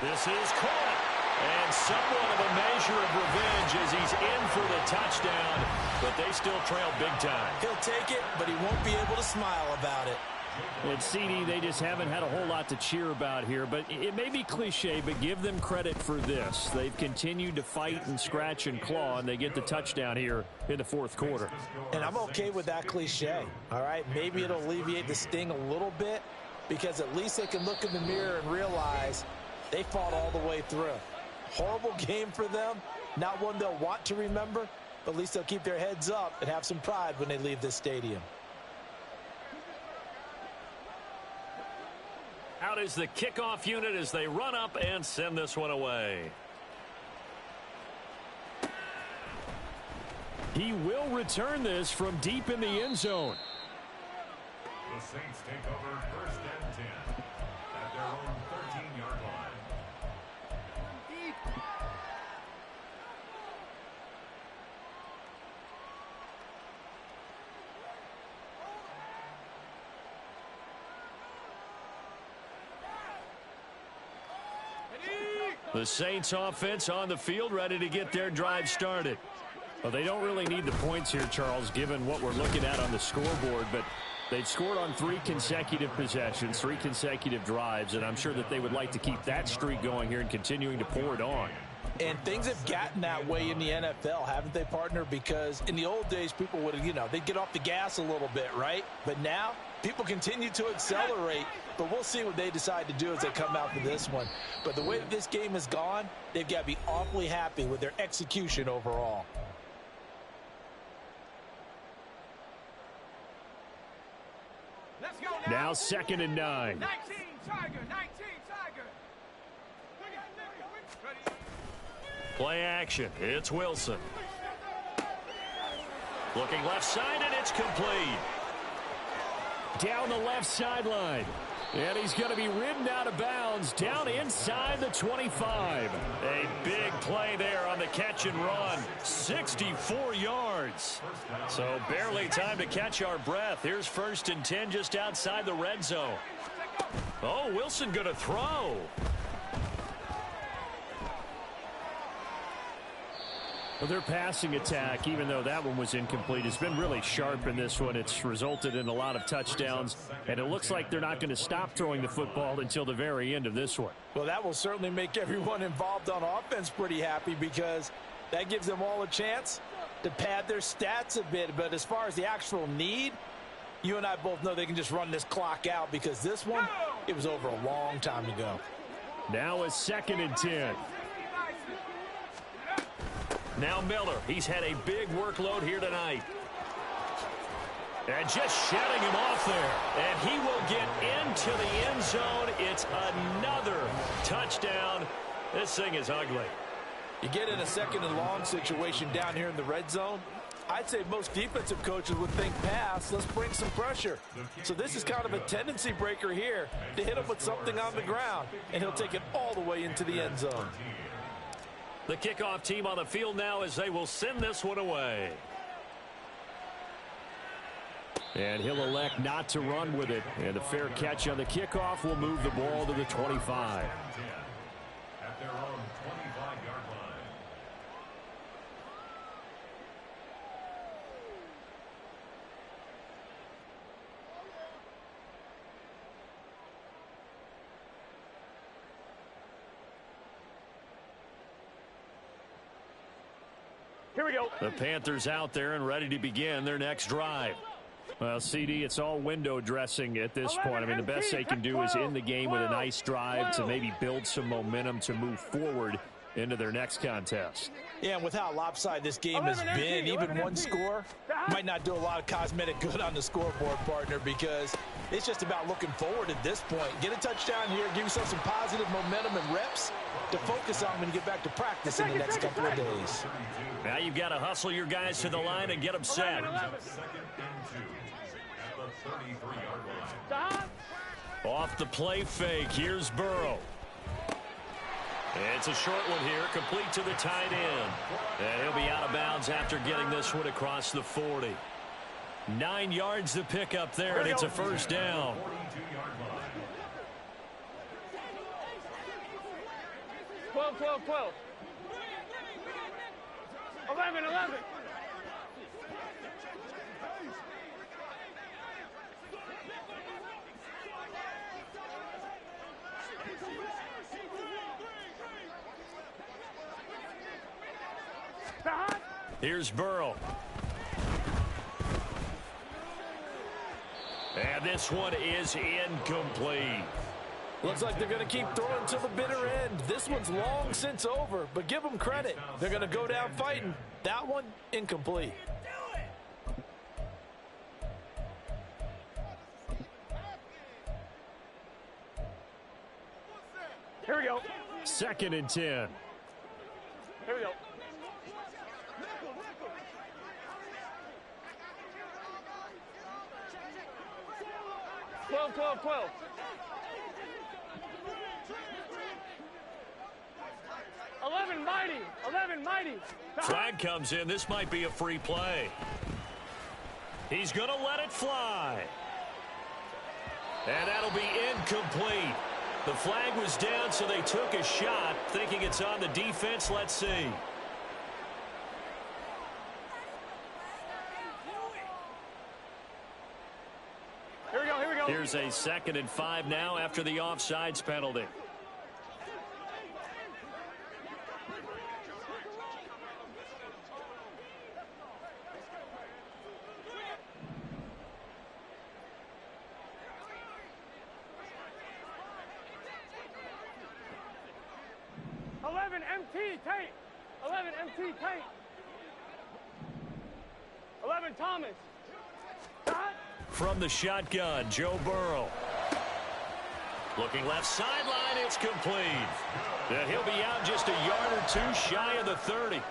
This is caught. And somewhat of a measure of revenge as he's in for the touchdown, but they still trail big time. He'll take it, but he won't be able to smile about it. And CD, they just haven't had a whole lot to cheer about here, but it may be cliche, but give them credit for this. They've continued to fight and scratch and claw, and they get the touchdown here in the fourth quarter. And I'm okay with that cliche, all right? Maybe it'll alleviate the sting a little bit because at least they can look in the mirror and realize they fought all the way through. Horrible game for them, not one they'll want to remember, but at least they'll keep their heads up and have some pride when they leave this stadium. Out is the kickoff unit as they run up and send this one away. He will return this from deep in the end zone. The Saints take over first and 10 at their own 13-yard line. The Saints offense on the field ready to get their drive started. Well, they don't really need the points here, Charles, given what we're looking at on the scoreboard, but they've scored on 3 consecutive possessions, 3 consecutive drives, and I'm sure that they would like to keep that streak going here and continuing to pour it on. And things have gotten that way in the NFL, haven't they, partner? Because in the old days, people would, they'd get off the gas a little bit, right? But now, people continue to accelerate, but we'll see what they decide to do as they come out for this one. But the way that this game has gone, they've got to be awfully happy with their execution overall. Let's go Now 2nd and 9. 19, Tiger, 19, Tiger. Ready? Play action. It's Wilson. Looking left side, and it's complete. Down the left sideline. And he's going to be ridden out of bounds down inside the 25. A big play there on the catch and run. 64 yards. So barely time to catch our breath. Here's 1st and 10 just outside the red zone. Oh, Wilson going to throw. Well, their passing attack, even though that one was incomplete, has been really sharp in this one. It's resulted in a lot of touchdowns, and it looks like they're not going to stop throwing the football until the very end of this one. Well, that will certainly make everyone involved on offense pretty happy because that gives them all a chance to pad their stats a bit. But as far as the actual need, you and I both know they can just run this clock out because this one, it was over a long time ago. Now a 2nd and 10. Now Miller. He's had a big workload here tonight. And just shedding him off there. And he will get into the end zone. It's another touchdown. This thing is ugly. You get in a 2nd and long situation down here in the red zone. I'd say most defensive coaches would think pass. Let's bring some pressure. So this is kind of a tendency breaker here to hit him with something on the ground. And he'll take it all the way into the end zone. The kickoff team on the field now as they will send this one away. And he'll elect not to run with it. And a fair catch on the kickoff will move the ball to the 25. At their own 25-yard line. Here we go. The Panthers out there and ready to begin their next drive. Well, CD, it's all window dressing at this point. I mean, the best they can do is end the game with a nice drive to maybe build some momentum to move forward into their next contest. Yeah, and with how lopsided this game has been, even one score might not do a lot of cosmetic good on the scoreboard, partner, because it's just about looking forward at this point. Get a touchdown here, give yourself some positive momentum and reps to focus on when you get back to practice in the next couple of days. Now you've got to hustle your guys to the line and get them set. 2nd and 2 at the 33-yard line. Stop. Off the play fake, here's Burrow. It's a short one here, complete to the tight end. And he'll be out of bounds after getting this one across the 40. 9 yards to pick up there, and it's a first down. 42-yard line. 12, 12, 12. 11, 11. Here's Burrow. And this one is incomplete. Looks like they're going to keep throwing to the bitter end. This one's long since over, but give them credit. They're going to go down fighting. That one, incomplete. Here we go. 2nd and 10. Here we go. 12, 12, 12. 11 mighty. 11 mighty. Flag comes in. This might be a free play. He's going to let it fly. And that'll be incomplete. The flag was down, so they took a shot, thinking it's on the defense. Let's see. Here we go, here we go. Here's a 2nd and 5 now after the offsides penalty. MT tape. 11 MT tape. 11 Thomas. From the shotgun, Joe Burrow. Looking left sideline, it's complete. And he'll be out just a yard or two shy of the 30.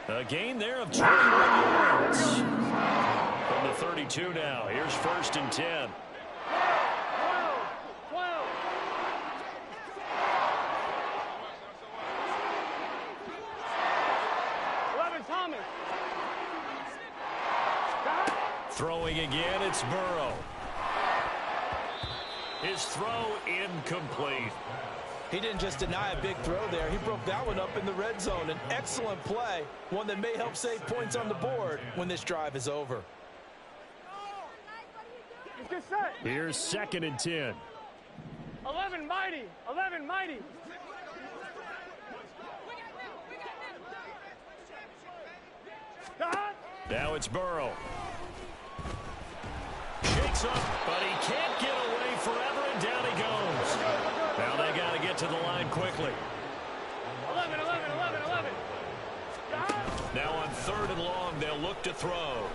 A gain there of 21 yards. From the 32 now, here's 1st and 10. 12. Thomas. Throwing again, it's Burrow. His throw incomplete. He didn't just deny a big throw there. He broke that one up in the red zone. An excellent play, one that may help save points on the board when this drive is over. Here's 2nd and 10. 11 mighty. 11 mighty. Now it's Burrow. Shakes up, but he can't get away forever, and down he goes. Now they got to get to the line quickly. 11. Now on 3rd and long, they'll look to throw.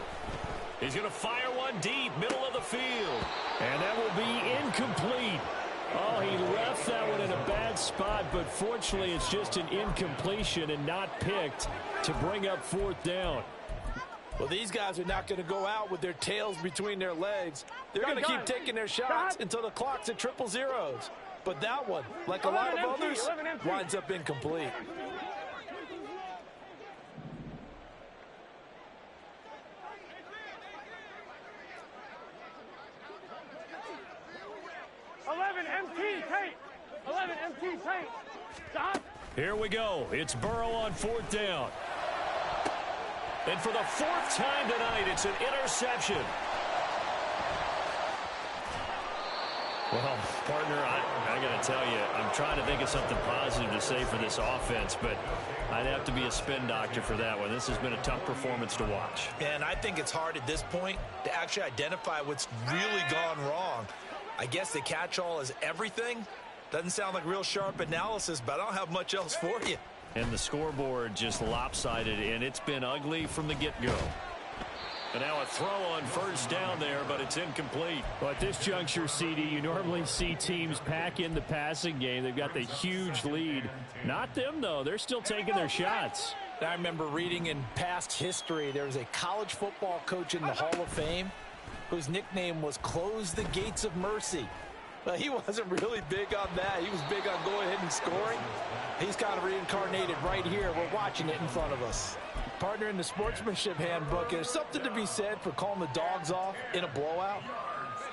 He's going to fire one deep, middle of the field. And that will be incomplete. Oh, he left that one in a bad spot, but fortunately it's just an incompletion and not picked to bring up 4th down. Well, these guys are not going to go out with their tails between their legs. They're going to keep taking their shots until the clock's at 000. But that one, like a lot of others, winds up incomplete. Here we go. It's Burrow on 4th down. And for the 4th time tonight, it's an interception. Well, partner, I got to tell you, I'm trying to think of something positive to say for this offense, but I'd have to be a spin doctor for that one. This has been a tough performance to watch. And I think it's hard at this point to actually identify what's really gone wrong. I guess the catch-all is everything. Doesn't sound like real sharp analysis, but I don't have much else for you. And the scoreboard just lopsided, and it's been ugly from the get-go. And now a throw on first down there, but it's incomplete. Well, at this juncture, CD, you normally see teams pack in the passing game. They've got the huge lead. Not them, though. They're still taking their shots. I remember reading in past history, there was a college football coach in the Hall of Fame whose nickname was Close the Gates of Mercy. But he wasn't really big on that. He was big on going ahead and scoring. He's kind of reincarnated right here. We're watching it in front of us. Partner, in the sportsmanship handbook, there's something to be said for calling the dogs off in a blowout.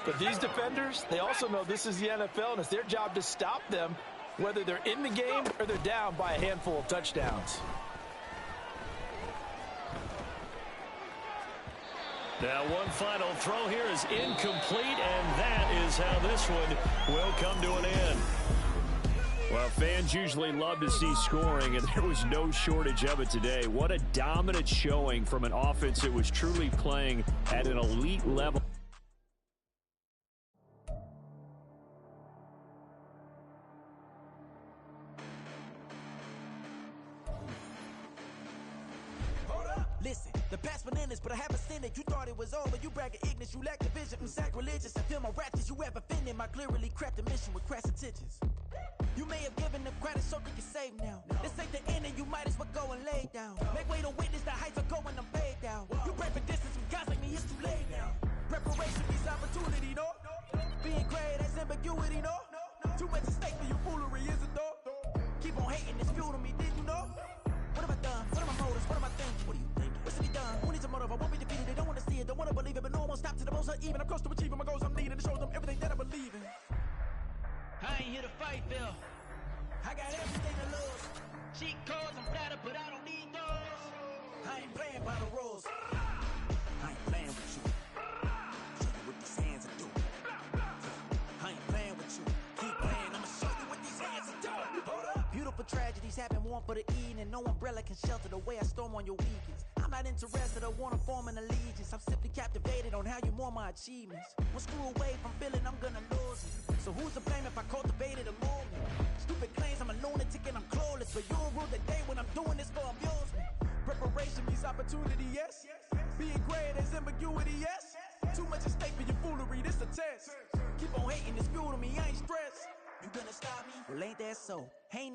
But these defenders, they also know this is the NFL, and it's their job to stop them, whether they're in the game or they're down by a handful of touchdowns. Now one final throw here is incomplete, and that is how this one will come to an end. Well, fans usually love to see scoring, and there was no shortage of it today. What a dominant showing from an offense that was truly playing at an elite level. Listen, the past bananas, but I haven't seen it. You thought it was over, you bragging ignorance, you lack the vision. I'm sacrilegious, I feel my wrath. Did you ever offended my clearly crafted mission with crass intentions? You may have given them credit so they can save now. This ain't the end and you might as well go and lay down. Make way to witness the heights are going, I'm paid down. You pray for distance from guys like me, it's too late now. Preparation means opportunity, no? Being great, that's ambiguity, no? Too much at stake for your foolery, is it though? Keep on hating, it's fuel to me, did you know? What have I done? What are my motives? What am I thinking? What do you think? What's to be done? Who needs a motive? I won't be defeated. They don't want to see it, don't want to believe it, but no one stop to the most even. I'm close to achieving my goals. I'm needing to show them everything that I believe in. I ain't here to fight, Bill. I got everything to lose. Cheat codes, I'm flattered, but I don't need those. I ain't playing by the rules. I ain't playing with you. Show you what these hands are doing. I ain't playing with you. Keep playing, I'ma show you what these hands are doing. Hold up. Beautiful tragedies happen, one for the eating, and no umbrella can shelter the way I storm on your weekends. I'm not interested, I wanna form an allegiance. I'm simply captivated on how you more my achievements. One screw away from feeling I'm gonna lose it. So who's to blame if I cultivated a movement? Stupid claims I'm a lunatic and I'm clueless, but you'll rule the day when I'm doing this for amusement. Preparation means opportunity, yes. Being great is ambiguity, yes. Too much at stake for your foolery, this a test. Keep on hating, it's fuel to me, I ain't stressed. You gonna stop me? Well, ain't that so? Ain't